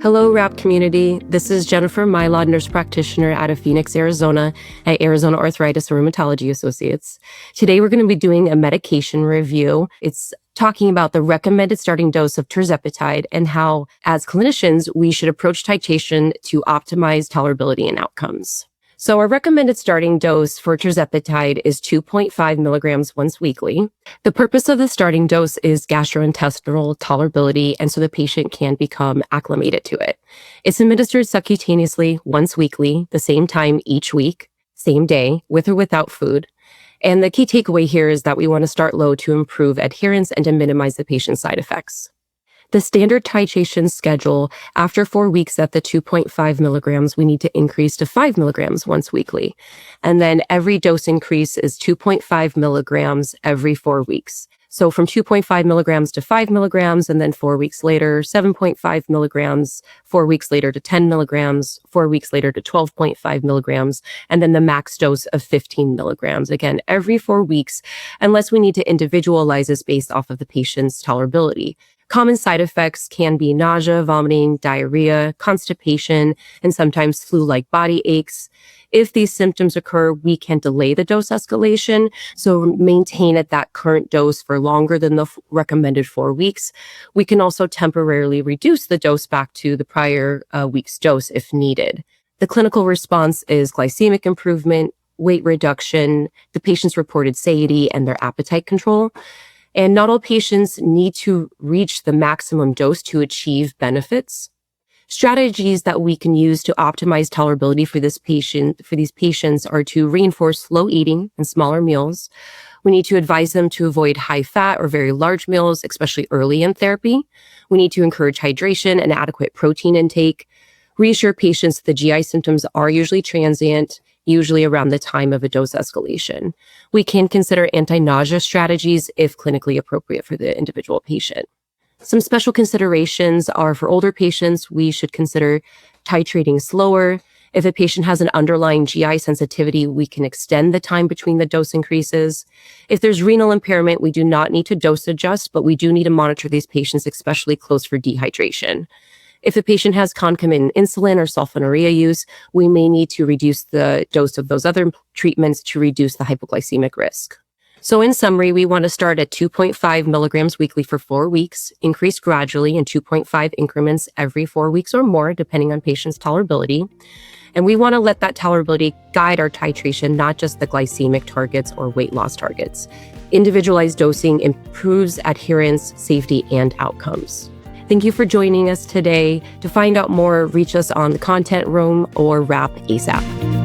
Hello, RAP community. This is Jennifer Mylod, nurse practitioner out of Phoenix, Arizona at Arizona Arthritis and Rheumatology Associates. Today, we're going to be doing a medication review. It's talking about the recommended starting dose of tirzepatide and how, as clinicians, we should approach titration to optimize tolerability and outcomes. So our recommended starting dose for tirzepatide is 2.5 milligrams once weekly. The purpose of the starting dose is gastrointestinal tolerability, and so the patient can become acclimated to it. It's administered subcutaneously once weekly, the same time each week, same day, with or without food. And the key takeaway here is that we want to start low to improve adherence and to minimize the patient's side effects. The standard titration schedule, after 4 weeks at the 2.5 milligrams, we need to increase to 5 milligrams once weekly. And then every dose increase is 2.5 milligrams every 4 weeks. So from 2.5 milligrams to 5 milligrams, and then 4 weeks later, 7.5 milligrams, 4 weeks later to 10 milligrams, 4 weeks later to 12.5 milligrams, and then the max dose of 15 milligrams. Again, every 4 weeks, unless we need to individualize this based off of the patient's tolerability. Common side effects can be nausea, vomiting, diarrhea, constipation, and sometimes flu-like body aches. If these symptoms occur, we can delay the dose escalation, so maintain at that current dose for longer than the recommended 4 weeks. We can also temporarily reduce the dose back to the prior week's dose if needed. The clinical response is glycemic improvement, weight reduction, the patient's reported satiety, and their appetite control. And not all patients need to reach the maximum dose to achieve benefits. Strategies that we can use to optimize tolerability for these patients are to reinforce slow eating and smaller meals. We need to advise them to avoid high fat or very large meals, especially early in therapy. We need to encourage hydration and adequate protein intake. Reassure patients that the GI symptoms are usually transient, usually around the time of a dose escalation. We can consider anti-nausea strategies if clinically appropriate for the individual patient. Some special considerations are for older patients, we should consider titrating slower. If a patient has an underlying GI sensitivity, we can extend the time between the dose increases. If there's renal impairment, we do not need to dose adjust, but we do need to monitor these patients, especially close for dehydration. If the patient has concomitant insulin or sulfonylurea use, we may need to reduce the dose of those other treatments to reduce the hypoglycemic risk. So in summary, we want to start at 2.5 milligrams weekly for 4 weeks, increase gradually in 2.5 increments every 4 weeks or more, depending on patient's tolerability. And we want to let that tolerability guide our titration, not just the glycemic targets or weight loss targets. Individualized dosing improves adherence, safety, and outcomes. Thank you for joining us today. To find out more, reach us on the Content Room or RAP ASAP.